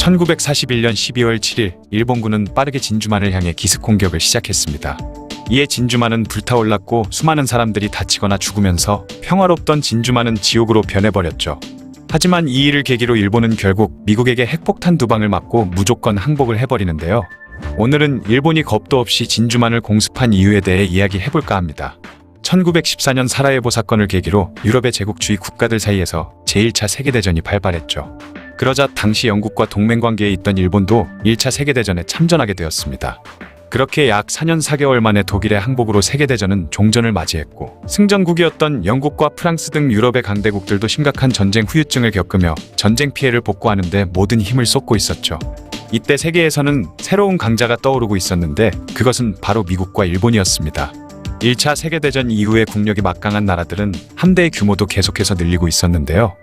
1941년 12월 7일 일본군은 빠르게 진주만을 향해 기습 공격을 시작했습니다. 이에 진주만은 불타올랐고 수많은 사람들이 다치거나 죽으면서 평화롭던 진주만은 지옥으로 변해버렸죠. 하지만 이 일을 계기로 일본은 결국 미국에게 핵폭탄 2방을 맞고 무조건 항복을 해버리는데요. 오늘은 일본이 겁도 없이 진주만을 공습한 이유에 대해 이야기해볼까 합니다. 1914년 사라예보 사건을 계기로 유럽의 제국주의 국가들 사이에서 제1차 세계대전이 발발했죠. 그러자 당시 영국과 동맹관계에 있던 일본도 1차 세계대전에 참전하게 되었습니다. 그렇게 약 4년 4개월 만에 독일의 항복으로 세계대전은 종전을 맞이했고, 승전국이었던 영국과 프랑스 등 유럽의 강대국들도 심각한 전쟁 후유증을 겪으며 전쟁 피해를 복구하는 데 모든 힘을 쏟고 있었죠. 이때 세계에서는 새로운 강자가 떠오르고 있었는데 그것은 바로 미국과 일본이었습니다. 1차 세계대전 이후에 국력이 막강한 나라들은 함대의 규모도 계속해서 늘리고 있었는데요.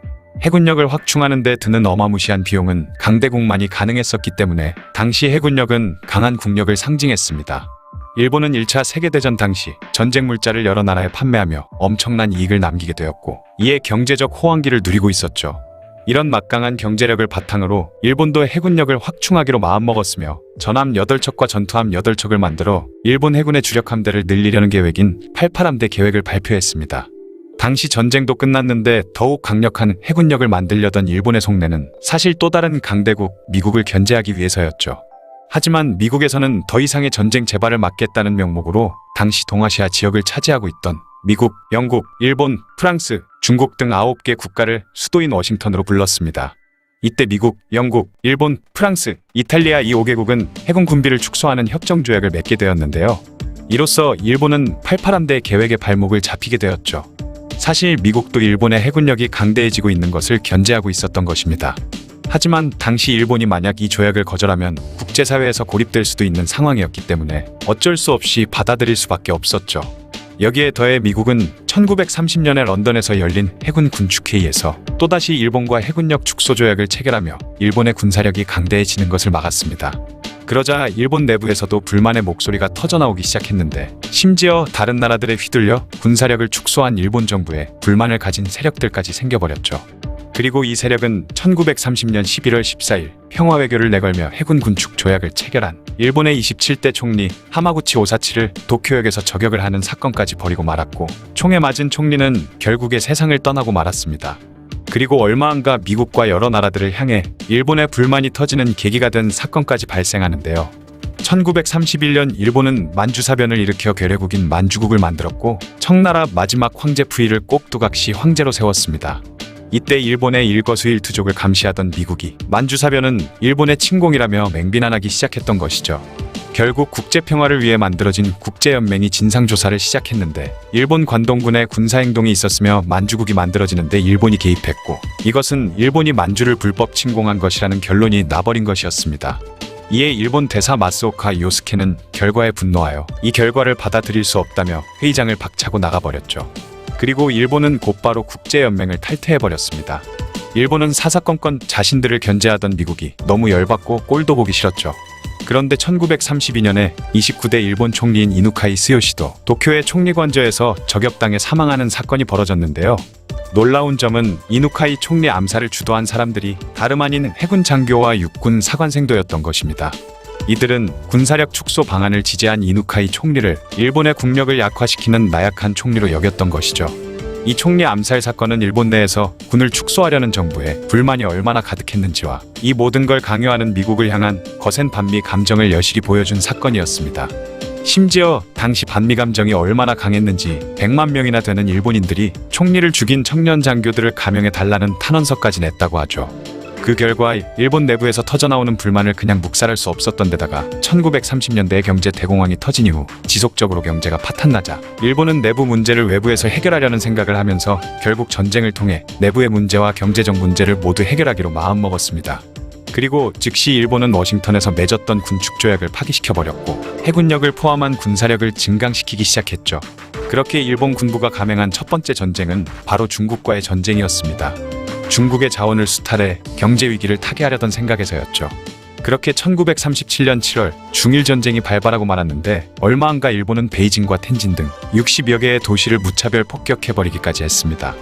해군력을 확충하는 데 드는 어마무시한 비용은 강대국만이 가능했었기 때문에 당시 해군력은 강한 국력을 상징했습니다. 일본은 1차 세계대전 당시 전쟁 물자를 여러 나라에 판매하며 엄청난 이익을 남기게 되었고, 이에 경제적 호황기를 누리고 있었죠. 이런 막강한 경제력을 바탕으로 일본도 해군력을 확충하기로 마음먹었으며 전함 8척과 전투함 8척을 만들어 일본 해군의 주력 함대를 늘리려는 계획인 88함대 계획을 발표했습니다. 당시 전쟁도 끝났는데 더욱 강력한 해군력을 만들려던 일본의 속내는 사실 또 다른 강대국 미국을 견제하기 위해서였죠. 하지만 미국에서는 더 이상의 전쟁 재발을 막겠다는 명목으로 당시 동아시아 지역을 차지하고 있던 미국, 영국, 일본, 프랑스, 중국 등 9개 국가를 수도인 워싱턴으로 불렀습니다. 이때 미국, 영국, 일본, 프랑스, 이탈리아 이 5개국은 해군 군비를 축소하는 협정조약을 맺게 되었는데요. 이로써 일본은 88함대 계획의 발목을 잡히게 되었죠. 사실 미국도 일본의 해군력이 강대해지고 있는 것을 견제하고 있었던 것입니다. 하지만 당시 일본이 만약 이 조약을 거절하면 국제사회에서 고립될 수도 있는 상황이었기 때문에 어쩔 수 없이 받아들일 수밖에 없었죠. 여기에 더해 미국은 1930년에 런던에서 열린 해군 군축회의에서 또다시 일본과 해군력 축소 조약을 체결하며 일본의 군사력이 강대해지는 것을 막았습니다. 그러자 일본 내부에서도 불만의 목소리가 터져나오기 시작했는데, 심지어 다른 나라들에 휘둘려 군사력을 축소한 일본 정부에 불만을 가진 세력들까지 생겨버렸죠. 그리고 이 세력은 1930년 11월 14일 평화외교를 내걸며 해군 군축 조약을 체결한 일본의 27대 총리 하마구치 오사치를 도쿄역에서 저격을 하는 사건까지 벌이고 말았고, 총에 맞은 총리는 결국에 세상을 떠나고 말았습니다. 그리고 얼마 안가 미국과 여러 나라들을 향해 일본의 불만이 터지는 계기가 된 사건까지 발생하는데요. 1931년 일본은 만주사변을 일으켜 괴뢰국인 만주국을 만들었고, 청나라 마지막 황제 부위를 꼭두각시 황제로 세웠습니다. 이때 일본의 일거수일투족을 감시하던 미국이 만주사변은 일본의 침공이라며 맹비난하기 시작했던 것이죠. 결국 국제평화를 위해 만들어진 국제연맹이 진상조사를 시작했는데, 일본 관동군의 군사행동이 있었으며 만주국이 만들어지는데 일본이 개입했고, 이것은 일본이 만주를 불법 침공한 것이라는 결론이 나버린 것이었습니다. 이에 일본 대사 마스오카 요스케는 결과에 분노하여 이 결과를 받아들일 수 없다며 회의장을 박차고 나가버렸죠. 그리고 일본은 곧바로 국제연맹을 탈퇴해버렸습니다. 일본은 사사건건 자신들을 견제하던 미국이 너무 열받고 꼴도 보기 싫었죠. 그런데 1932년에 29대 일본 총리인 이누카이 스요시도 도쿄의 총리관저에서 저격당해 사망하는 사건이 벌어졌는데요. 놀라운 점은 이누카이 총리 암살을 주도한 사람들이 다름 아닌 해군 장교와 육군 사관생도였던 것입니다. 이들은 군사력 축소 방안을 지지한 이누카이 총리를 일본의 국력을 약화시키는 나약한 총리로 여겼던 것이죠. 이 총리 암살 사건은 일본 내에서 군을 축소하려는 정부에 불만이 얼마나 가득했는지와 이 모든 걸 강요하는 미국을 향한 거센 반미 감정을 여실히 보여준 사건이었습니다. 심지어 당시 반미 감정이 얼마나 강했는지 100만 명이나 되는 일본인들이 총리를 죽인 청년 장교들을 감형해달라는 탄원서까지 냈다고 하죠. 그 결과 일본 내부에서 터져나오는 불만을 그냥 묵살할 수 없었던 데다가 1930년대에 경제 대공황이 터진 이후 지속적으로 경제가 파탄나자 일본은 내부 문제를 외부에서 해결하려는 생각을 하면서 결국 전쟁을 통해 내부의 문제와 경제적 문제를 모두 해결하기로 마음먹었습니다. 그리고 즉시 일본은 워싱턴에서 맺었던 군축조약을 파기시켜버렸고 해군력을 포함한 군사력을 증강시키기 시작했죠. 그렇게 일본 군부가 감행한 첫 번째 전쟁은 바로 중국과의 전쟁이었습니다. 중국의 자원을 수탈해 경제 위기를 타개하려던 생각에서였죠. 그렇게 1937년 7월 중일전쟁이 발발하고 말았는데, 얼마 안가 일본은 베이징과 텐진 등 60여 개의 도시를 무차별 폭격해버리기까지 했습니다.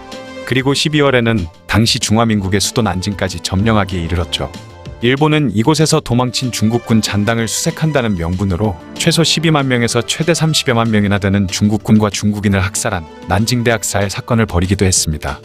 그리고 12월에는 당시 중화민국의 수도 난징까지 점령하기에 이르렀죠. 일본은 이곳에서 도망친 중국군 잔당을 수색한다는 명분으로 최소 12만 명에서 최대 30여만 명이나 되는 중국군과 중국인을 학살한 난징대 학살 사건을 벌이기도 했습니다.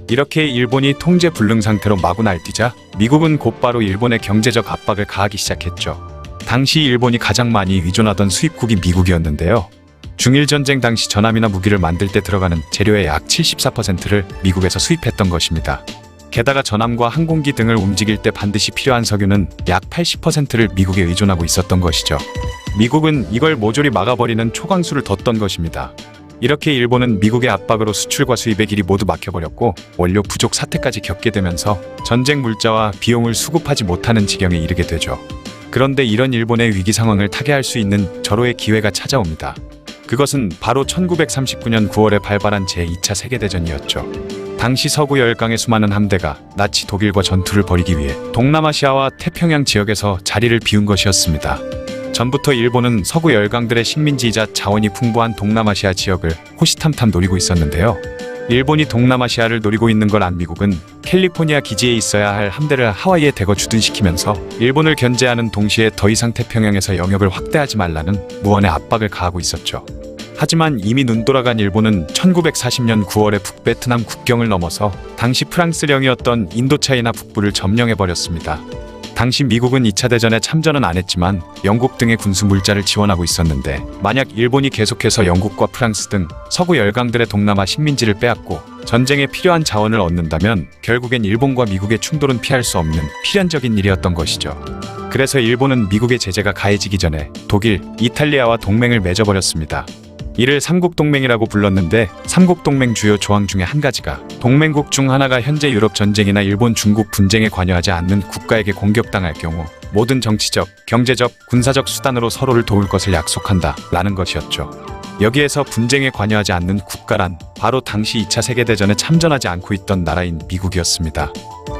이렇게 일본이 통제 불능 상태로 마구 날뛰자 미국은 곧바로 일본의 경제적 압박을 가하기 시작했죠. 당시 일본이 가장 많이 의존하던 수입국이 미국이었는데요. 중일전쟁 당시 전함이나 무기를 만들 때 들어가는 재료의 약 74%를 미국에서 수입했던 것입니다. 게다가 전함과 항공기 등을 움직일 때 반드시 필요한 석유는 약 80%를 미국에 의존하고 있었던 것이죠. 미국은 이걸 모조리 막아버리는 초강수를 뒀던 것입니다. 이렇게 일본은 미국의 압박으로 수출과 수입의 길이 모두 막혀버렸고 원료 부족 사태까지 겪게 되면서 전쟁 물자와 비용을 수급하지 못하는 지경에 이르게 되죠. 그런데 이런 일본의 위기 상황을 타개할 수 있는 절호의 기회가 찾아옵니다. 그것은 바로 1939년 9월에 발발한 제2차 세계대전이었죠. 당시 서구 열강의 수많은 함대가 나치 독일과 전투를 벌이기 위해 동남아시아와 태평양 지역에서 자리를 비운 것이었습니다. 전부터 일본은 서구 열강들의 식민지이자 자원이 풍부한 동남아시아 지역을 호시탐탐 노리고 있었는데요. 일본이 동남아시아를 노리고 있는 걸 안 미국은 캘리포니아 기지에 있어야 할 함대를 하와이에 대거 주둔시키면서 일본을 견제하는 동시에 더 이상 태평양에서 영역을 확대하지 말라는 무언의 압박을 가하고 있었죠. 하지만 이미 눈 돌아간 일본은 1940년 9월에 북베트남 국경을 넘어서 당시 프랑스령이었던 인도차이나 북부를 점령해버렸습니다. 당시 미국은 2차 대전에 참전은 안 했지만 영국 등의 군수 물자를 지원하고 있었는데 만약 일본이 계속해서 영국과 프랑스 등 서구 열강들의 동남아 식민지를 빼앗고 전쟁에 필요한 자원을 얻는다면 결국엔 일본과 미국의 충돌은 피할 수 없는 필연적인 일이었던 것이죠. 그래서 일본은 미국의 제재가 가해지기 전에 독일, 이탈리아와 동맹을 맺어버렸습니다. 이를 삼국동맹이라고 불렀는데 삼국동맹 주요 조항 중에 한 가지가 동맹국 중 하나가 현재 유럽 전쟁이나 일본, 중국 분쟁에 관여하지 않는 국가에게 공격당할 경우 모든 정치적, 경제적, 군사적 수단으로 서로를 도울 것을 약속한다 라는 것이었죠. 여기에서 분쟁에 관여하지 않는 국가란 바로 당시 2차 세계대전에 참전하지 않고 있던 나라인 미국이었습니다.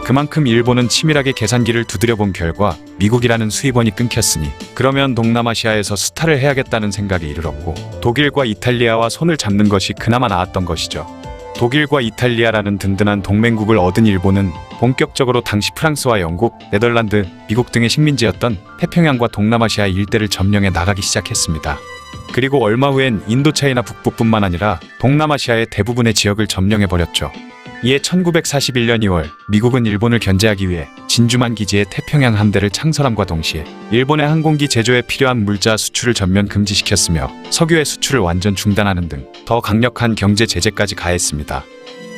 그만큼 일본은 치밀하게 계산기를 두드려본 결과 미국이라는 수입원이 끊겼으니 그러면 동남아시아에서 수탈을 해야겠다는 생각에 이르렀고 독일과 이탈리아와 손을 잡는 것이 그나마 나았던 것이죠. 독일과 이탈리아라는 든든한 동맹국을 얻은 일본은 본격적으로 당시 프랑스와 영국, 네덜란드, 미국 등의 식민지였던 태평양과 동남아시아 일대를 점령해 나가기 시작했습니다. 그리고 얼마 후엔 인도차이나 북부뿐만 아니라 동남아시아의 대부분의 지역을 점령해버렸죠. 이에 1941년 2월 미국은 일본을 견제하기 위해 진주만 기지의 태평양 함대를 창설함과 동시에 일본의 항공기 제조에 필요한 물자 수출을 전면 금지시켰으며 석유의 수출을 완전 중단하는 등 더 강력한 경제 제재까지 가했습니다.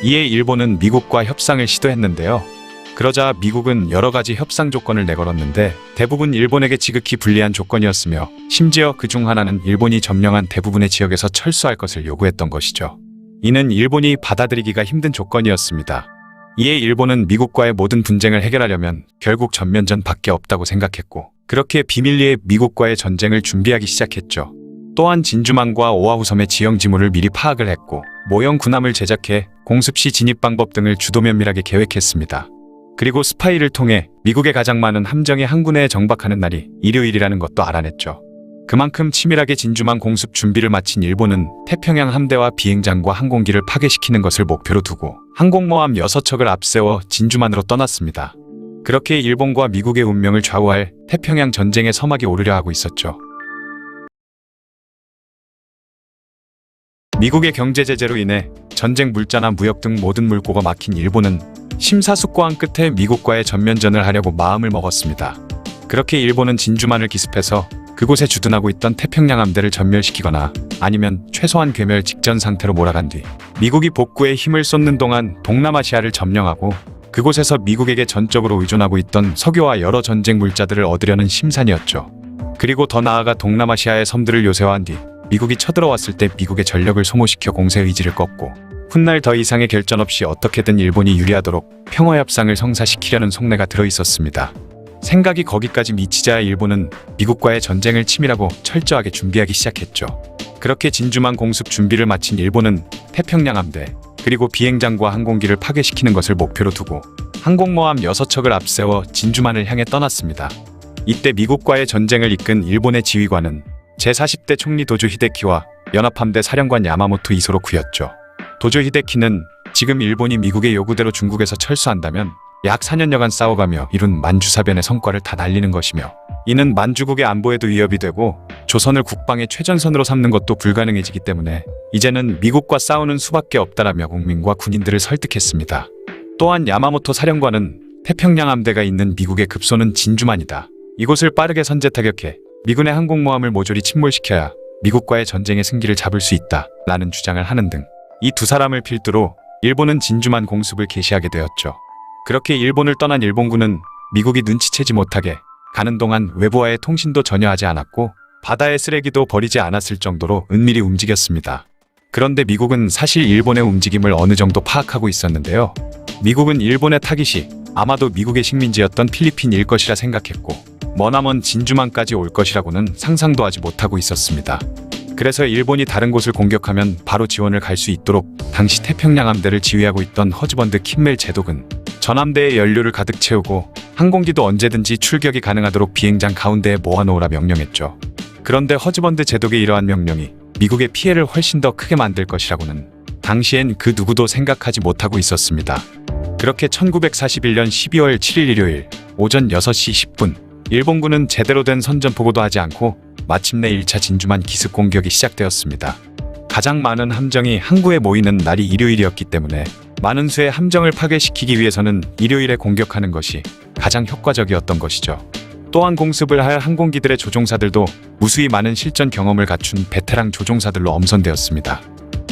이에 일본은 미국과 협상을 시도했는데요. 그러자 미국은 여러 가지 협상 조건을 내걸었는데 대부분 일본에게 지극히 불리한 조건이었으며 심지어 그 중 하나는 일본이 점령한 대부분의 지역에서 철수할 것을 요구했던 것이죠. 이는 일본이 받아들이기가 힘든 조건이었습니다. 이에 일본은 미국과의 모든 분쟁을 해결하려면 결국 전면전 밖에 없다고 생각했고 그렇게 비밀리에 미국과의 전쟁을 준비하기 시작했죠. 또한 진주만과 오아후 섬의 지형 지물을 미리 파악을 했고 모형 군함을 제작해 공습시 진입 방법 등을 주도 면밀하게 계획했습니다. 그리고 스파이를 통해 미국의 가장 많은 함정이 항구내에 정박하는 날이 일요일이라는 것도 알아냈죠. 그만큼 치밀하게 진주만 공습 준비를 마친 일본은 태평양 함대와 비행장과 항공기를 파괴시키는 것을 목표로 두고 항공모함 6척을 앞세워 진주만으로 떠났습니다. 그렇게 일본과 미국의 운명을 좌우할 태평양 전쟁의 서막이 오르려 하고 있었죠. 미국의 경제 제재로 인해 전쟁 물자나 무역 등 모든 물꼬가 막힌 일본은 심사숙고한 끝에 미국과의 전면전을 하려고 마음을 먹었습니다. 그렇게 일본은 진주만을 기습해서 그곳에 주둔하고 있던 태평양 함대를 전멸시키거나 아니면 최소한 괴멸 직전 상태로 몰아간 뒤 미국이 복구에 힘을 쏟는 동안 동남아시아를 점령하고 그곳에서 미국에게 전적으로 의존하고 있던 석유와 여러 전쟁 물자들을 얻으려는 심산이었죠. 그리고 더 나아가 동남아시아의 섬들을 요새화한 뒤 미국이 쳐들어왔을 때 미국의 전력을 소모시켜 공세 의지를 꺾고 훗날 더 이상의 결전 없이 어떻게든 일본이 유리하도록 평화협상을 성사시키려는 속내가 들어있었습니다. 생각이 거기까지 미치자 일본은 미국과의 전쟁을 치밀하고 철저하게 준비하기 시작했죠. 그렇게 진주만 공습 준비를 마친 일본은 태평양 함대 그리고 비행장과 항공기를 파괴시키는 것을 목표로 두고 항공모함 6척을 앞세워 진주만을 향해 떠났습니다. 이때 미국과의 전쟁을 이끈 일본의 지휘관은 제40대 총리 도조 히데키와 연합함대 사령관 야마모토 이소로쿠였죠. 도조 히데키는 지금 일본이 미국의 요구대로 중국에서 철수한다면 약 4년여간 싸워가며 이룬 만주사변의 성과를 다 날리는 것이며, 이는 만주국의 안보에도 위협이 되고 조선을 국방의 최전선으로 삼는 것도 불가능해지기 때문에 이제는 미국과 싸우는 수밖에 없다라며 국민과 군인들을 설득했습니다. 또한 야마모토 사령관은 태평양 함대가 있는 미국의 급소는 진주만이다. 이곳을 빠르게 선제 타격해 미군의 항공모함을 모조리 침몰시켜야 미국과의 전쟁의 승기를 잡을 수 있다 라는 주장을 하는 등 이 두 사람을 필두로 일본은 진주만 공습을 개시하게 되었죠. 그렇게 일본을 떠난 일본군은 미국이 눈치채지 못하게 가는 동안 외부와의 통신도 전혀 하지 않았고 바다의 쓰레기도 버리지 않았을 정도로 은밀히 움직였습니다. 그런데 미국은 사실 일본의 움직임을 어느 정도 파악하고 있었는데요. 미국은 일본의 타깃이 아마도 미국의 식민지였던 필리핀일 것이라 생각했고, 머나먼 진주만까지 올 것이라고는 상상도 하지 못하고 있었습니다. 그래서 일본이 다른 곳을 공격하면 바로 지원을 갈 수 있도록 당시 태평양 함대를 지휘하고 있던 허즈번드 킴멜 제독은 전함대에 연료를 가득 채우고 항공기도 언제든지 출격이 가능하도록 비행장 가운데에 모아놓으라 명령했죠. 그런데 허즈번드 제독의 이러한 명령이 미국의 피해를 훨씬 더 크게 만들 것이라고는 당시엔 그 누구도 생각하지 못하고 있었습니다. 그렇게 1941년 12월 7일 일요일 오전 6시 10분 일본군은 제대로 된 선전포고도 하지 않고 마침내 1차 진주만 기습 공격이 시작되었습니다. 가장 많은 함정이 항구에 모이는 날이 일요일이었기 때문에 많은 수의 함정을 파괴시키기 위해서는 일요일에 공격하는 것이 가장 효과적이었던 것이죠. 또한 공습을 할 항공기들의 조종사들도 무수히 많은 실전 경험을 갖춘 베테랑 조종사들로 엄선되었습니다.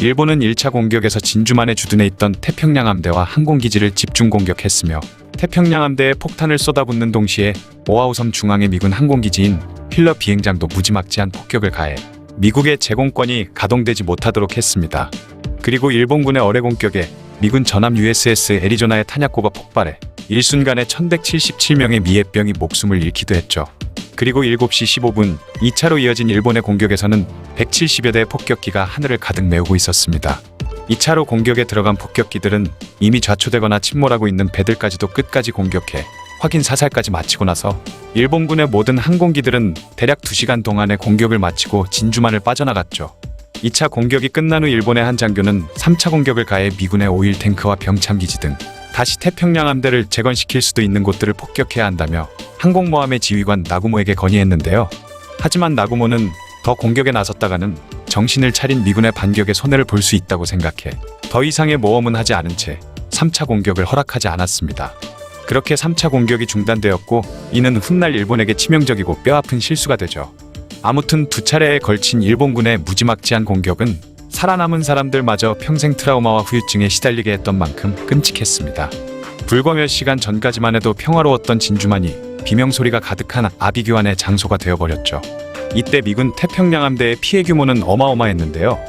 일본은 1차 공격에서 진주만에 주둔해 있던 태평양 함대와 항공기지를 집중 공격했으며 태평양 함대에 폭탄을 쏟아붓는 동시에 오아우섬 중앙의 미군 항공기지인 힐러 비행장도 무지막지한 폭격을 가해 미국의 제공권이 가동되지 못하도록 했습니다. 그리고 일본군의 어뢰 공격에 미군 전함 USS 애리조나의 탄약고가 폭발해 일순간에 1177명의 미해병이 목숨을 잃기도 했죠. 그리고 7시 15분 2차로 이어진 일본의 공격에서는 170여 대의 폭격기가 하늘을 가득 메우고 있었습니다. 2차로 공격에 들어간 폭격기들은 이미 좌초되거나 침몰하고 있는 배들까지도 끝까지 공격해 확인 사살까지 마치고 나서 일본군의 모든 항공기들은 대략 2시간 동안의 공격을 마치고 진주만을 빠져나갔죠. 2차 공격이 끝난 후 일본의 한 장교는 3차 공격을 가해 미군의 오일 탱크와 병참기지 등 다시 태평양 함대를 재건시킬 수도 있는 곳들을 폭격해야 한다며 항공모함의 지휘관 나구모에게 건의했는데요. 하지만 나구모는 더 공격에 나섰다가는 정신을 차린 미군의 반격에 손해를 볼 수 있다고 생각해 더 이상의 모험은 하지 않은 채 3차 공격을 허락하지 않았습니다. 그렇게 3차 공격이 중단되었고, 이는 훗날 일본에게 치명적이고 뼈아픈 실수가 되죠. 아무튼 두 차례에 걸친 일본군의 무지막지한 공격은 살아남은 사람들마저 평생 트라우마와 후유증에 시달리게 했던 만큼 끔찍했습니다. 불과 몇 시간 전까지만 해도 평화로웠던 진주만이 비명소리가 가득한 아비규환의 장소가 되어버렸죠. 이때 미군 태평양 함대의 피해 규모는 어마어마했는데요.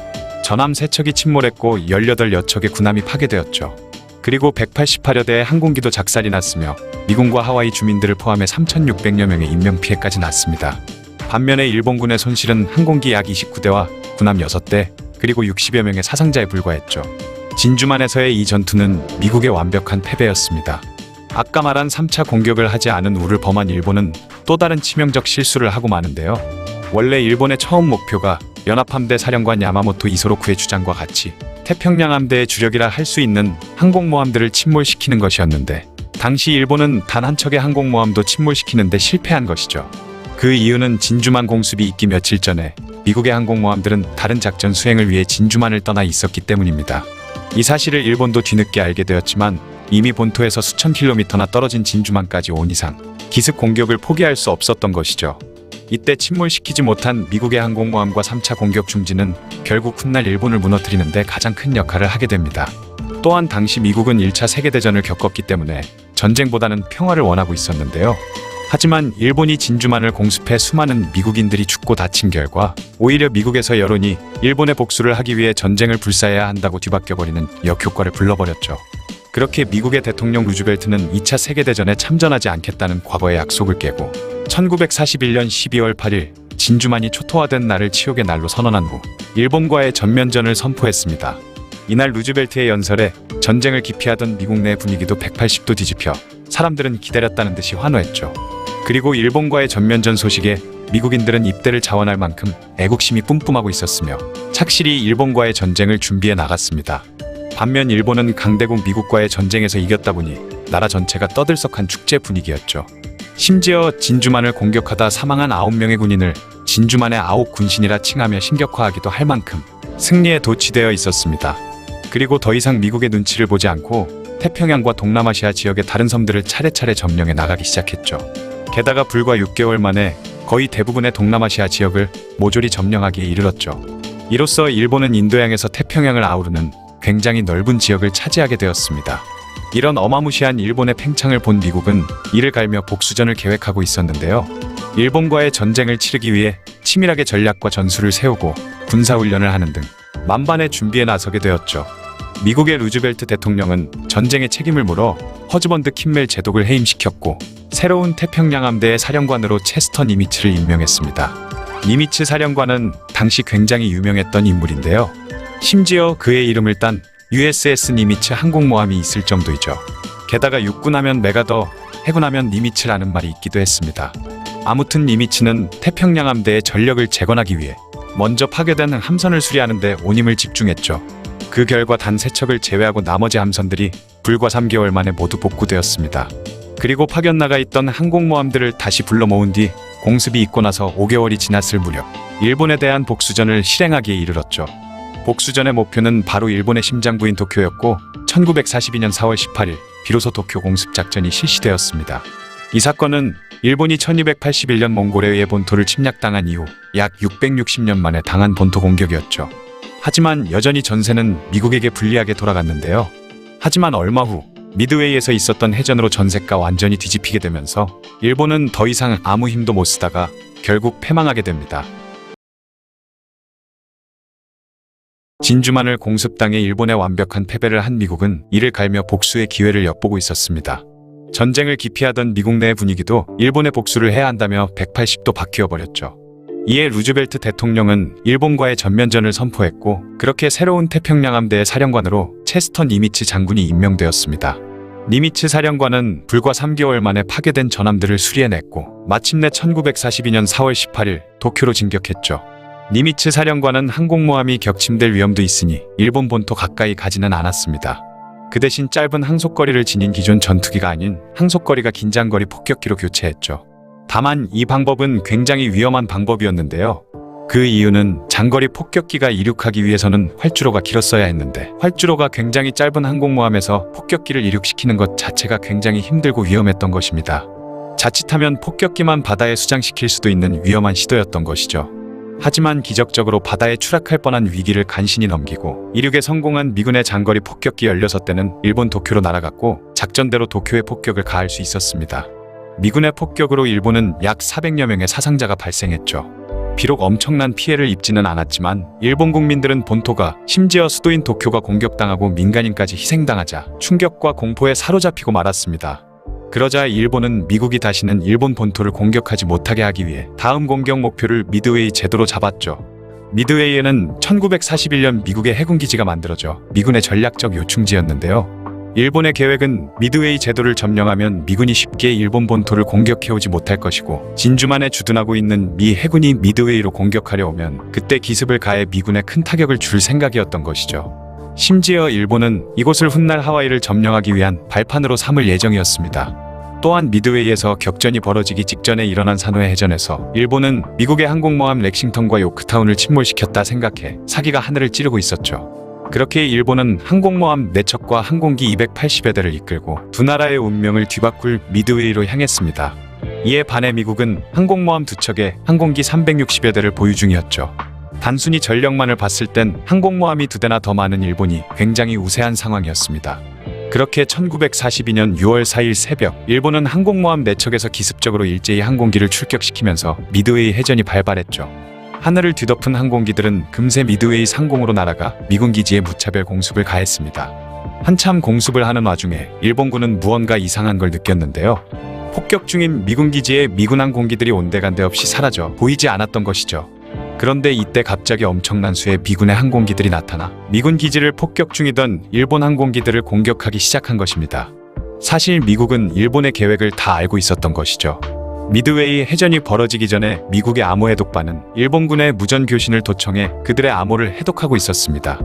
전함 3척이 침몰했고 18여 척의 군함이 파괴되었죠. 그리고 188여 대의 항공기도 작살이 났으며 미군과 하와이 주민들을 포함해 3,600여 명의 인명피해까지 났습니다. 반면에 일본군의 손실은 항공기 약 29대와 군함 6대, 그리고 60여 명의 사상자에 불과했죠. 진주만에서의 이 전투는 미국의 완벽한 패배였습니다. 아까 말한 3차 공격을 하지 않은 우를 범한 일본은 또 다른 치명적 실수를 하고 마는데요. 원래 일본의 처음 목표가 연합함대 사령관 야마모토 이소로쿠의 주장과 같이 태평양 함대의 주력이라 할 수 있는 항공모함들을 침몰시키는 것이었는데, 당시 일본은 단 한 척의 항공모함도 침몰시키는데 실패한 것이죠. 그 이유는 진주만 공습이 있기 며칠 전에 미국의 항공모함들은 다른 작전 수행을 위해 진주만을 떠나 있었기 때문입니다. 이 사실을 일본도 뒤늦게 알게 되었지만 이미 본토에서 수천 킬로미터나 떨어진 진주만까지 온 이상 기습 공격을 포기할 수 없었던 것이죠. 이때 침몰시키지 못한 미국의 항공모함과 3차 공격 중지는 결국 훗날 일본을 무너뜨리는 데 가장 큰 역할을 하게 됩니다. 또한 당시 미국은 1차 세계대전을 겪었기 때문에 전쟁보다는 평화를 원하고 있었는데요. 하지만 일본이 진주만을 공습해 수많은 미국인들이 죽고 다친 결과 오히려 미국에서 여론이 일본의 복수를 하기 위해 전쟁을 불사해야 한다고 뒤바뀌어버리는 역효과를 불러버렸죠. 그렇게 미국의 대통령 루즈벨트는 2차 세계대전에 참전하지 않겠다는 과거의 약속을 깨고 1941년 12월 8일 진주만이 초토화된 날을 치욕의 날로 선언한 후 일본과의 전면전을 선포했습니다. 이날 루즈벨트의 연설에 전쟁을 기피하던 미국 내 분위기도 180도 뒤집혀 사람들은 기다렸다는 듯이 환호했죠. 그리고 일본과의 전면전 소식에 미국인들은 입대를 자원할 만큼 애국심이 뿜뿜하고 있었으며 착실히 일본과의 전쟁을 준비해 나갔습니다. 반면 일본은 강대국 미국과의 전쟁에서 이겼다 보니 나라 전체가 떠들썩한 축제 분위기였죠. 심지어 진주만을 공격하다 사망한 9명의 군인을 진주만의 9군신이라 칭하며 신격화하기도 할 만큼 승리에 도취되어 있었습니다. 그리고 더 이상 미국의 눈치를 보지 않고 태평양과 동남아시아 지역의 다른 섬들을 차례차례 점령해 나가기 시작했죠. 게다가 불과 6개월 만에 거의 대부분의 동남아시아 지역을 모조리 점령하기에 이르렀죠. 이로써 일본은 인도양에서 태평양을 아우르는 굉장히 넓은 지역을 차지하게 되었습니다. 이런 어마무시한 일본의 팽창을 본 미국은 이를 갈며 복수전을 계획하고 있었는데요. 일본과의 전쟁을 치르기 위해 치밀하게 전략과 전술을 세우고 군사훈련을 하는 등 만반의 준비에 나서게 되었죠. 미국의 루즈벨트 대통령은 전쟁의 책임을 물어 허즈번드 킴멜 제독을 해임시켰고 새로운 태평양 함대의 사령관으로 체스터 니미츠를 임명했습니다. 니미츠 사령관은 당시 굉장히 유명했던 인물인데요. 심지어 그의 이름을 딴 USS 니미츠 항공모함이 있을 정도이죠. 게다가 육군하면 메가더, 해군하면 니미츠라는 말이 있기도 했습니다. 아무튼 니미츠는 태평양 함대의 전력을 재건하기 위해 먼저 파괴된 함선을 수리하는 데 온 힘을 집중했죠. 그 결과 단 3척을 제외하고 나머지 함선들이 불과 3개월 만에 모두 복구되었습니다. 그리고 파견 나가 있던 항공모함들을 다시 불러 모은 뒤 공습이 있고 나서 5개월이 지났을 무렵 일본에 대한 복수전을 실행하기에 이르렀죠. 복수전의 목표는 바로 일본의 심장부인 도쿄였고 1942년 4월 18일 비로소 도쿄 공습작전이 실시되었습니다. 이 사건은 일본이 1281년 몽골에 의해 본토를 침략당한 이후 약 660년 만에 당한 본토 공격이었죠. 하지만 여전히 전세는 미국에게 불리하게 돌아갔는데요. 하지만 얼마 후 미드웨이에서 있었던 해전으로 전세가 완전히 뒤집히게 되면서 일본은 더 이상 아무 힘도 못 쓰다가 결국 패망하게 됩니다. 진주만을 공습당해 일본에 완벽한 패배를 한 미국은 이를 갈며 복수의 기회를 엿보고 있었습니다. 전쟁을 기피하던 미국 내 분위기도 일본의 복수를 해야 한다며 180도 바뀌어버렸죠. 이에 루즈벨트 대통령은 일본과의 전면전을 선포했고 그렇게 새로운 태평양 함대의 사령관으로 체스터 니미츠 장군이 임명되었습니다. 니미츠 사령관은 불과 3개월 만에 파괴된 전함들을 수리해냈고 마침내 1942년 4월 18일 도쿄로 진격했죠. 니미츠 사령관은 항공모함이 격침될 위험도 있으니 일본 본토 가까이 가지는 않았습니다. 그 대신 짧은 항속거리를 지닌 기존 전투기가 아닌 항속거리가 긴 장거리 폭격기로 교체했죠. 다만 이 방법은 굉장히 위험한 방법이었는데요. 그 이유는 장거리 폭격기가 이륙하기 위해서는 활주로가 길었어야 했는데 활주로가 굉장히 짧은 항공모함에서 폭격기를 이륙시키는 것 자체가 굉장히 힘들고 위험했던 것입니다. 자칫하면 폭격기만 바다에 수장시킬 수도 있는 위험한 시도였던 것이죠. 하지만 기적적으로 바다에 추락할 뻔한 위기를 간신히 넘기고 이륙에 성공한 미군의 장거리 폭격기 16대는 일본 도쿄로 날아갔고 작전대로 도쿄에 폭격을 가할 수 있었습니다. 미군의 폭격으로 일본은 약 400여 명의 사상자가 발생했죠. 비록 엄청난 피해를 입지는 않았지만 일본 국민들은 본토가 심지어 수도인 도쿄가 공격당하고 민간인까지 희생당하자 충격과 공포에 사로잡히고 말았습니다. 그러자 일본은 미국이 다시는 일본 본토를 공격하지 못하게 하기 위해 다음 공격 목표를 미드웨이 제도로 잡았죠. 미드웨이에는 1941년 미국의 해군기지가 만들어져 미군의 전략적 요충지였는데요. 일본의 계획은 미드웨이 제도를 점령하면 미군이 쉽게 일본 본토를 공격해오지 못할 것이고 진주만에 주둔하고 있는 미 해군이 미드웨이로 공격하려 오면 그때 기습을 가해 미군에 큰 타격을 줄 생각이었던 것이죠. 심지어 일본은 이곳을 훗날 하와이를 점령하기 위한 발판으로 삼을 예정이었습니다. 또한 미드웨이에서 격전이 벌어지기 직전에 일어난 산호의 해전에서 일본은 미국의 항공모함 렉싱턴과 요크타운을 침몰시켰다 생각해 사기가 하늘을 찌르고 있었죠. 그렇게 일본은 항공모함 4척과 항공기 280여 대를 이끌고 두 나라의 운명을 뒤바꿀 미드웨이로 향했습니다. 이에 반해 미국은 항공모함 2척에 항공기 360여 대를 보유 중이었죠. 단순히 전력만을 봤을 땐 항공모함이 2대나 더 많은 일본이 굉장히 우세한 상황이었습니다. 그렇게 1942년 6월 4일 새벽 일본은 항공모함 4척에서 기습적으로 일제히 항공기를 출격시키면서 미드웨이 해전이 발발했죠. 하늘을 뒤덮은 항공기들은 금세 미드웨이 상공으로 날아가 미군 기지에 무차별 공습을 가했습니다. 한참 공습을 하는 와중에 일본군은 무언가 이상한 걸 느꼈는데요. 폭격 중인 미군 기지에 미군 항공기들이 온데간데 없이 사라져 보이지 않았던 것이죠. 그런데 이때 갑자기 엄청난 수의 미군의 항공기들이 나타나 미군 기지를 폭격 중이던 일본 항공기들을 공격하기 시작한 것입니다. 사실 미국은 일본의 계획을 다 알고 있었던 것이죠. 미드웨이 해전이 벌어지기 전에 미국의 암호 해독반은 일본군의 무전 교신을 도청해 그들의 암호를 해독하고 있었습니다.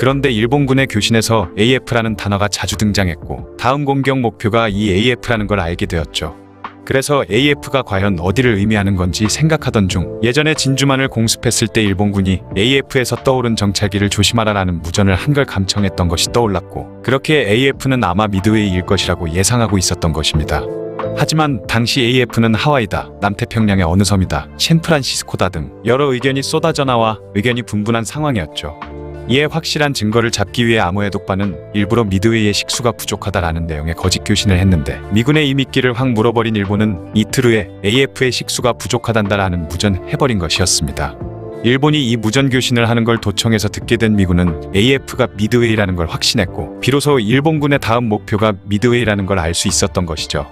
그런데 일본군의 교신에서 AF라는 단어가 자주 등장했고 다음 공격 목표가 이 AF라는 걸 알게 되었죠. 그래서 AF가 과연 어디를 의미하는 건지 생각하던 중 예전에 진주만을 공습했을 때 일본군이 AF에서 떠오른 정찰기를 조심하라라는 무전을 한 걸 감청했던 것이 떠올랐고 그렇게 AF는 아마 미드웨이일 것이라고 예상하고 있었던 것입니다. 하지만 당시 AF는 하와이다, 남태평양의 어느 섬이다, 샌프란시스코다 등 여러 의견이 쏟아져 나와 의견이 분분한 상황이었죠. 이에 확실한 증거를 잡기 위해 암호해독반은 일부러 미드웨이의 식수가 부족하다라는 내용의 거짓 교신을 했는데 미군의 이 미끼를 확 물어버린 일본은 이틀 후에 AF의 식수가 부족하단다라는 무전해버린 것이었습니다. 일본이 이 무전 교신을 하는 걸 도청해서 듣게 된 미군은 AF가 미드웨이라는 걸 확신했고 비로소 일본군의 다음 목표가 미드웨이라는 걸 알 수 있었던 것이죠.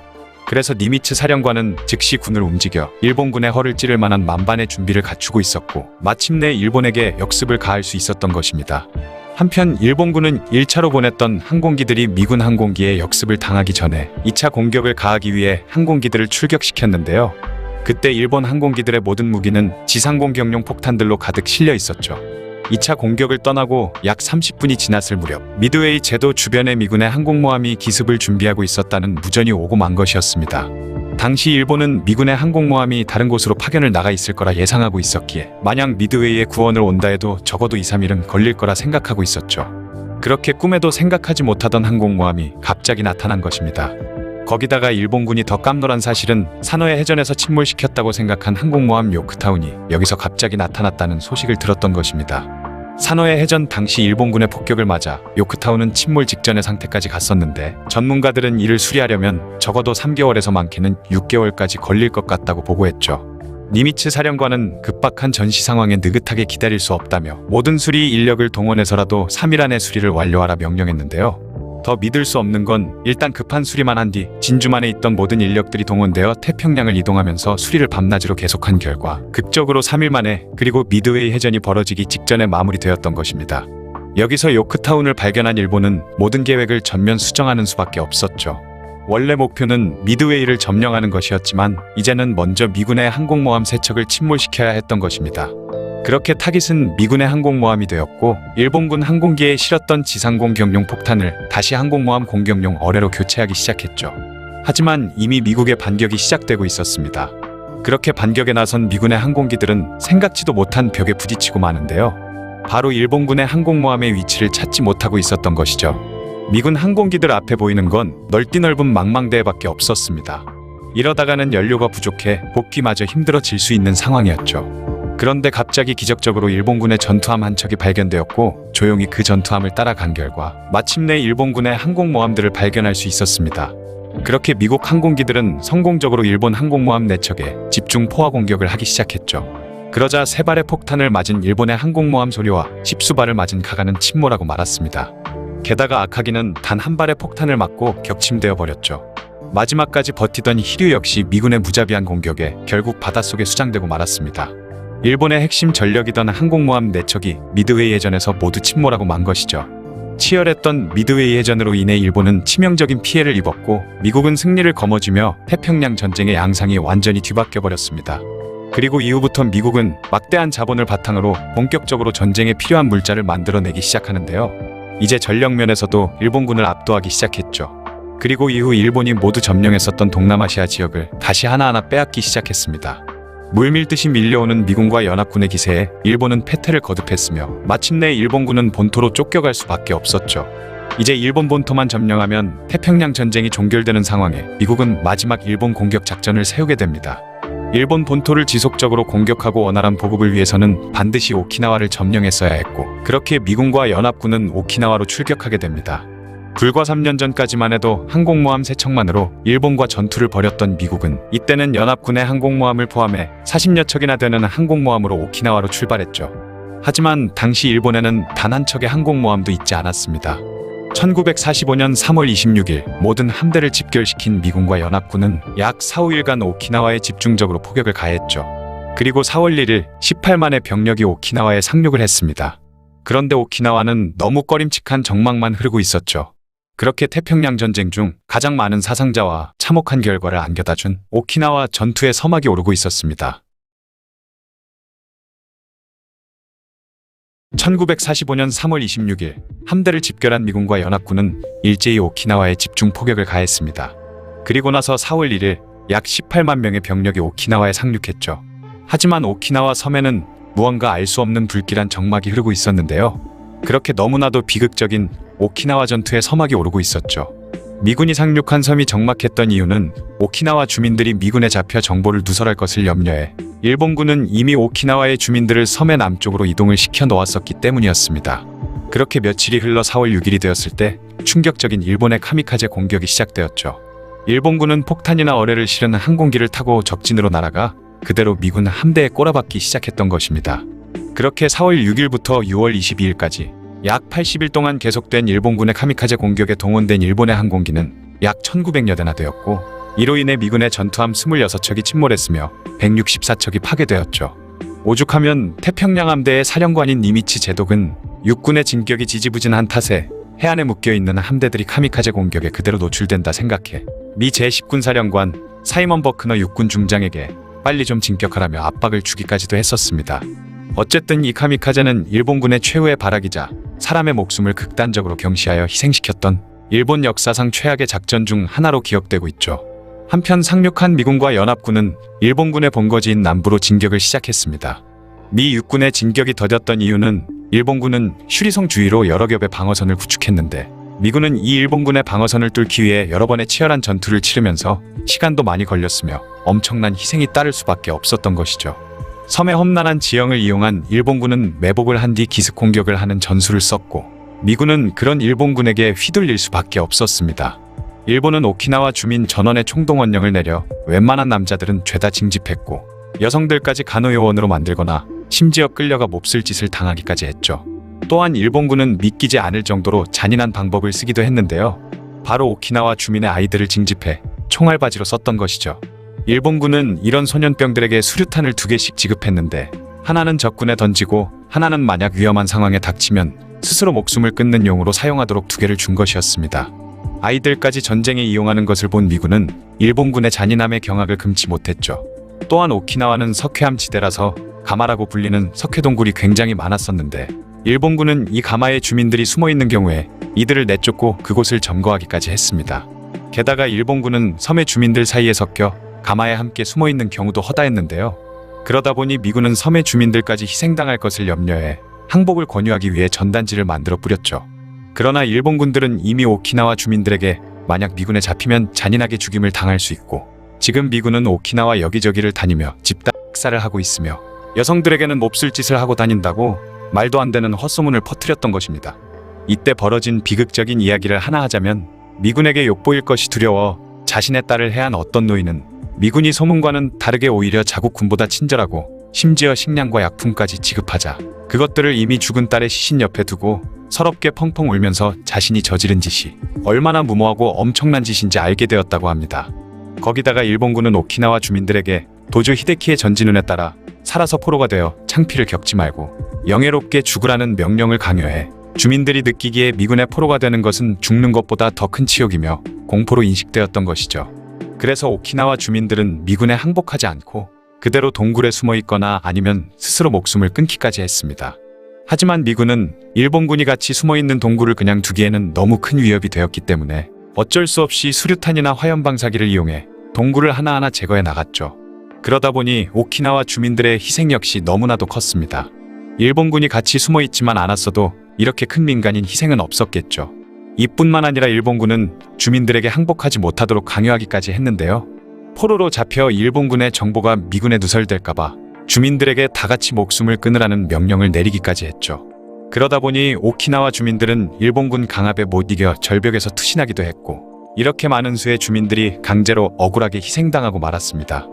그래서 니미츠 사령관은 즉시 군을 움직여 일본군의 허를 찌를 만한 만반의 준비를 갖추고 있었고 마침내 일본에게 역습을 가할 수 있었던 것입니다. 한편 일본군은 1차로 보냈던 항공기들이 미군 항공기에 역습을 당하기 전에 2차 공격을 가하기 위해 항공기들을 출격시켰는데요. 그때 일본 항공기들의 모든 무기는 지상공격용 폭탄들로 가득 실려 있었죠. 2차 공격을 떠나고 약 30분이 지났을 무렵 미드웨이 제도 주변에 미군의 항공모함이 기습을 준비하고 있었다는 무전이 오고 만 것이었습니다. 당시 일본은 미군의 항공모함이 다른 곳으로 파견을 나가 있을 거라 예상하고 있었기에 만약 미드웨이에 구원을 온다 해도 적어도 2, 3일은 걸릴 거라 생각하고 있었죠. 그렇게 꿈에도 생각하지 못하던 항공모함이 갑자기 나타난 것입니다. 거기다가 일본군이 더 깜놀한 사실은 산호의 해전에서 침몰시켰다고 생각한 항공모함 요크타운이 여기서 갑자기 나타났다는 소식을 들었던 것입니다. 산호의 해전 당시 일본군의 폭격을 맞아 요크타운은 침몰 직전의 상태까지 갔었는데 전문가들은 이를 수리하려면 적어도 3개월에서 많게는 6개월까지 걸릴 것 같다고 보고했죠. 니미츠 사령관은 급박한 전시 상황에 느긋하게 기다릴 수 없다며 모든 수리 인력을 동원해서라도 3일 안에 수리를 완료하라 명령했는데요. 더 믿을 수 없는 건 일단 급한 수리만 한 뒤 진주만에 있던 모든 인력들이 동원되어 태평양을 이동하면서 수리를 밤낮으로 계속한 결과 극적으로 3일 만에 그리고 미드웨이 해전이 벌어지기 직전에 마무리되었던 것입니다. 여기서 요크타운을 발견한 일본은 모든 계획을 전면 수정하는 수밖에 없었죠. 원래 목표는 미드웨이를 점령하는 것이었지만 이제는 먼저 미군의 항공모함 3척을 침몰시켜야 했던 것입니다. 그렇게 타깃은 미군의 항공모함이 되었고 일본군 항공기에 실었던 지상공격용 폭탄을 다시 항공모함 공격용 어뢰로 교체하기 시작했죠. 하지만 이미 미국의 반격이 시작되고 있었습니다. 그렇게 반격에 나선 미군의 항공기들은 생각지도 못한 벽에 부딪히고 마는데요. 바로 일본군의 항공모함의 위치를 찾지 못하고 있었던 것이죠. 미군 항공기들 앞에 보이는 건 넓디 넓은 망망대해밖에 없었습니다. 이러다가는 연료가 부족해 복귀마저 힘들어질 수 있는 상황이었죠. 그런데 갑자기 기적적으로 일본군의 전투함 한 척이 발견되었고 조용히 그 전투함을 따라간 결과 마침내 일본군의 항공모함들을 발견할 수 있었습니다. 그렇게 미국 항공기들은 성공적으로 일본 항공모함 4척에 집중 포화 공격을 하기 시작했죠. 그러자 3발의 폭탄을 맞은 일본의 항공모함 소리와 10수발을 맞은 가가는 침몰하고 말았습니다. 게다가 아카기는 단 1발의 폭탄을 맞고 격침되어 버렸죠. 마지막까지 버티던 히류 역시 미군의 무자비한 공격에 결국 바닷속에 수장되고 말았습니다. 일본의 핵심 전력이던 항공모함 4척이 미드웨이 해전에서 모두 침몰하고 만 것이죠. 치열했던 미드웨이 해전으로 인해 일본은 치명적인 피해를 입었고 미국은 승리를 거머쥐며 태평양 전쟁의 양상이 완전히 뒤바뀌어 버렸습니다. 그리고 이후부터 미국은 막대한 자본을 바탕으로 본격적으로 전쟁에 필요한 물자를 만들어내기 시작하는데요. 이제 전력면에서도 일본군을 압도하기 시작했죠. 그리고 이후 일본이 모두 점령했었던 동남아시아 지역을 다시 하나하나 빼앗기 시작했습니다. 물밀듯이 밀려오는 미군과 연합군의 기세에 일본은 패퇴를 거듭했으며 마침내 일본군은 본토로 쫓겨갈 수밖에 없었죠. 이제 일본 본토만 점령하면 태평양 전쟁이 종결되는 상황에 미국은 마지막 일본 공격 작전을 세우게 됩니다. 일본 본토를 지속적으로 공격하고 원활한 보급을 위해서는 반드시 오키나와를 점령했어야 했고 그렇게 미군과 연합군은 오키나와로 출격하게 됩니다. 불과 3년 전까지만 해도 항공모함 3척만으로 일본과 전투를 벌였던 미국은 이때는 연합군의 항공모함을 포함해 40여 척이나 되는 항공모함으로 오키나와로 출발했죠. 하지만 당시 일본에는 단 한 척의 항공모함도 있지 않았습니다. 1945년 3월 26일 모든 함대를 집결시킨 미군과 연합군은 약 4, 5일간 오키나와에 집중적으로 포격을 가했죠. 그리고 4월 1일 18만의 병력이 오키나와에 상륙을 했습니다. 그런데 오키나와는 너무 꺼림칙한 정막만 흐르고 있었죠. 그렇게 태평양 전쟁 중 가장 많은 사상자와 참혹한 결과를 안겨다준 오키나와 전투의 서막이 오르고 있었습니다. 1945년 3월 26일 함대를 집결한 미군과 연합군은 일제히 오키나와에 집중 포격을 가했습니다. 그리고 나서 4월 1일 약 18만 명의 병력이 오키나와에 상륙했죠. 하지만 오키나와 섬에는 무언가 알 수 없는 불길한 정막이 흐르고 있었는데요. 그렇게 너무나도 비극적인 오키나와 전투의 서막이 오르고 있었죠. 미군이 상륙한 섬이 적막했던 이유는 오키나와 주민들이 미군에 잡혀 정보를 누설할 것을 염려해 일본군은 이미 오키나와의 주민들을 섬의 남쪽으로 이동을 시켜 놓았었기 때문이었습니다. 그렇게 며칠이 흘러 4월 6일이 되었을 때 충격적인 일본의 카미카제 공격이 시작되었죠. 일본군은 폭탄이나 어뢰를 실은 항공기를 타고 적진으로 날아가 그대로 미군 함대에 꼬라박기 시작했던 것입니다. 그렇게 4월 6일부터 6월 22일까지 약 80일 동안 계속된 일본군의 카미카제 공격에 동원된 일본의 항공기는 약 1900여 대나 되었고, 이로 인해 미군의 전투함 26척이 침몰했으며 164척이 파괴되었죠. 오죽하면 태평양 함대의 사령관인 니미치 제독은 육군의 진격이 지지부진한 탓에 해안에 묶여있는 함대들이 카미카제 공격에 그대로 노출된다 생각해 미 제10군 사령관 사이먼 버크너 육군 중장에게 빨리 좀 진격하라며 압박을 주기까지도 했었습니다. 어쨌든 이 카미카제는 일본군의 최후의 발악이자 사람의 목숨을 극단적으로 경시하여 희생시켰던 일본 역사상 최악의 작전 중 하나로 기억되고 있죠. 한편 상륙한 미군과 연합군은 일본군의 본거지인 남부로 진격을 시작했습니다. 미 육군의 진격이 더뎠던 이유는 일본군은 슈리성 주위로 여러 겹의 방어선을 구축했는데 미군은 이 일본군의 방어선을 뚫기 위해 여러 번의 치열한 전투를 치르면서 시간도 많이 걸렸으며 엄청난 희생이 따를 수밖에 없었던 것이죠. 섬의 험난한 지형을 이용한 일본군은 매복을 한 뒤 기습 공격을 하는 전술을 썼고, 미군은 그런 일본군에게 휘둘릴 수밖에 없었습니다. 일본은 오키나와 주민 전원의 총동원령을 내려 웬만한 남자들은 죄다 징집했고 여성들까지 간호요원으로 만들거나 심지어 끌려가 몹쓸 짓을 당하기까지 했죠. 또한 일본군은 믿기지 않을 정도로 잔인한 방법을 쓰기도 했는데요. 바로 오키나와 주민의 아이들을 징집해 총알바지로 썼던 것이죠. 일본군은 이런 소년병들에게 수류탄을 2개씩 지급했는데 하나는 적군에 던지고 하나는 만약 위험한 상황에 닥치면 스스로 목숨을 끊는 용으로 사용하도록 2개를 준 것이었습니다. 아이들까지 전쟁에 이용하는 것을 본 미군은 일본군의 잔인함에 경악을 금치 못했죠. 또한 오키나와는 석회암 지대라서 가마라고 불리는 석회동굴이 굉장히 많았었는데 일본군은 이 가마에 주민들이 숨어있는 경우에 이들을 내쫓고 그곳을 점거하기까지 했습니다. 게다가 일본군은 섬의 주민들 사이에 섞여 가마에 함께 숨어있는 경우도 허다했는데요. 그러다 보니 미군은 섬의 주민들까지 희생당할 것을 염려해 항복을 권유하기 위해 전단지를 만들어 뿌렸죠. 그러나 일본군들은 이미 오키나와 주민들에게 만약 미군에 잡히면 잔인하게 죽임을 당할 수 있고, 지금 미군은 오키나와 여기저기를 다니며 집단 학살을 하고 있으며 여성들에게는 몹쓸 짓을 하고 다닌다고 말도 안 되는 헛소문을 퍼뜨렸던 것입니다. 이때 벌어진 비극적인 이야기를 하나 하자면, 미군에게 욕보일 것이 두려워 자신의 딸을 해한 어떤 노인은 미군이 소문과는 다르게 오히려 자국 군보다 친절하고 심지어 식량과 약품까지 지급하자 그것들을 이미 죽은 딸의 시신 옆에 두고 서럽게 펑펑 울면서 자신이 저지른 짓이 얼마나 무모하고 엄청난 짓인지 알게 되었다고 합니다. 거기다가 일본군은 오키나와 주민들에게 도조 히데키의 전진운에 따라 살아서 포로가 되어 창피를 겪지 말고 영예롭게 죽으라는 명령을 강요해 주민들이 느끼기에 미군의 포로가 되는 것은 죽는 것보다 더 큰 치욕이며 공포로 인식되었던 것이죠. 그래서 오키나와 주민들은 미군에 항복하지 않고 그대로 동굴에 숨어 있거나 아니면 스스로 목숨을 끊기까지 했습니다. 하지만 미군은 일본군이 같이 숨어있는 동굴을 그냥 두기에는 너무 큰 위협이 되었기 때문에 어쩔 수 없이 수류탄이나 화염방사기를 이용해 동굴을 하나하나 제거해 나갔죠. 그러다 보니 오키나와 주민들의 희생 역시 너무나도 컸습니다. 일본군이 같이 숨어있지만 않았어도 이렇게 큰 민간인 희생은 없었겠죠. 이뿐만 아니라 일본군은 주민들에게 항복하지 못하도록 강요하기까지 했는데요. 포로로 잡혀 일본군의 정보가 미군에 누설될까봐 주민들에게 다 같이 목숨을 끊으라는 명령을 내리기까지 했죠. 그러다 보니 오키나와 주민들은 일본군 강압에 못 이겨 절벽에서 투신하기도 했고, 이렇게 많은 수의 주민들이 강제로 억울하게 희생당하고 말았습니다.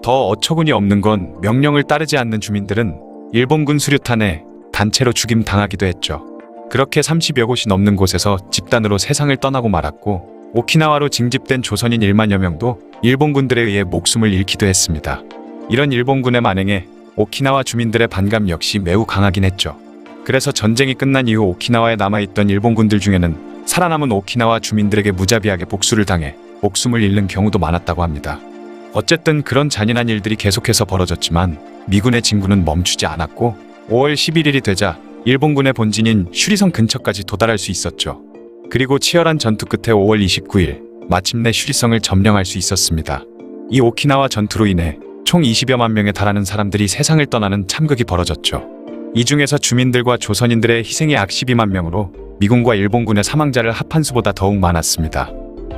더 어처구니 없는 건 명령을 따르지 않는 주민들은 일본군 수류탄에 단체로 죽임당하기도 했죠. 그렇게 30여 곳이 넘는 곳에서 집단으로 세상을 떠나고 말았고, 오키나와로 징집된 조선인 1만여 명도 일본군들에 의해 목숨을 잃기도 했습니다. 이런 일본군의 만행에 오키나와 주민들의 반감 역시 매우 강하긴 했죠. 그래서 전쟁이 끝난 이후 오키나와에 남아있던 일본군들 중에는 살아남은 오키나와 주민들에게 무자비하게 복수를 당해 목숨을 잃는 경우도 많았다고 합니다. 어쨌든 그런 잔인한 일들이 계속해서 벌어졌지만 미군의 진군은 멈추지 않았고, 5월 11일이 되자 일본군의 본진인 슈리성 근처까지 도달할 수 있었죠. 그리고 치열한 전투 끝에 5월 29일 마침내 슈리성을 점령할 수 있었습니다. 이 오키나와 전투로 인해 총 20여만 명에 달하는 사람들이 세상을 떠나는 참극이 벌어졌죠. 이 중에서 주민들과 조선인들의 희생이 약 12만 명으로 미군과 일본군의 사망자를 합한 수보다 더욱 많았습니다.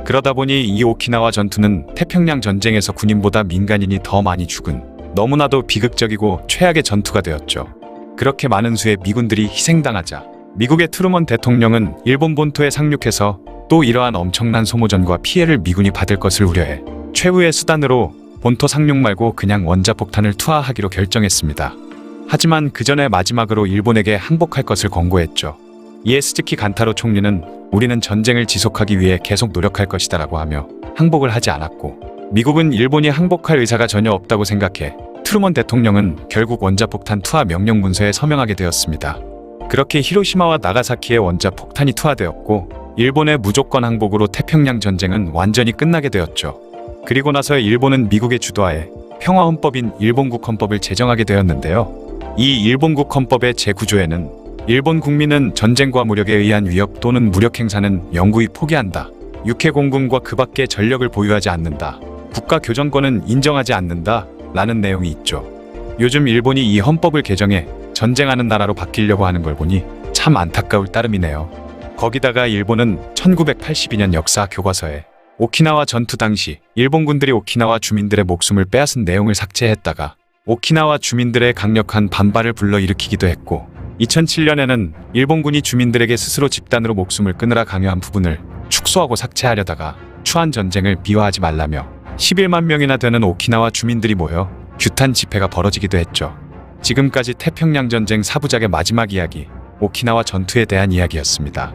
그러다 보니 이 오키나와 전투는 태평양 전쟁에서 군인보다 민간인이 더 많이 죽은 너무나도 비극적이고 최악의 전투가 되었죠. 그렇게 많은 수의 미군들이 희생당하자 미국의 트루먼 대통령은 일본 본토에 상륙해서 또 이러한 엄청난 소모전과 피해를 미군이 받을 것을 우려해 최후의 수단으로 본토 상륙 말고 그냥 원자폭탄을 투하하기로 결정했습니다. 하지만 그 전에 마지막으로 일본에게 항복할 것을 권고했죠. 이에 스즈키 간타로 총리는 우리는 전쟁을 지속하기 위해 계속 노력할 것이다 라고 하며 항복을 하지 않았고, 미국은 일본이 항복할 의사가 전혀 없다고 생각해 트루먼 대통령은 결국 원자폭탄 투하 명령 문서에 서명하게 되었습니다. 그렇게 히로시마와 나가사키에 원자폭탄이 투하되었고 일본의 무조건 항복으로 태평양 전쟁은 완전히 끝나게 되었죠. 그리고 나서 일본은 미국의 주도하에 평화헌법인 일본국 헌법을 제정하게 되었는데요. 이 일본국 헌법의 제9조에는 일본 국민은 전쟁과 무력에 의한 위협 또는 무력 행사는 영구히 포기한다. 육해공군과 그 밖의 전력을 보유하지 않는다. 국가 교전권은 인정하지 않는다. 라는 내용이 있죠. 요즘 일본이 이 헌법을 개정해 전쟁하는 나라로 바뀌려고 하는 걸 보니 참 안타까울 따름이네요. 거기다가 일본은 1982년 역사 교과서에 오키나와 전투 당시 일본군들이 오키나와 주민들의 목숨을 빼앗은 내용을 삭제했다가 오키나와 주민들의 강력한 반발을 불러일으키기도 했고, 2007년에는 일본군이 주민들에게 스스로 집단으로 목숨을 끊으라 강요한 부분을 축소하고 삭제하려다가 추한 전쟁을 비화하지 말라며 11만 명이나 되는 오키나와 주민들이 모여 규탄 집회가 벌어지기도 했죠. 지금까지 태평양 전쟁 4부작의 마지막 이야기, 오키나와 전투에 대한 이야기였습니다.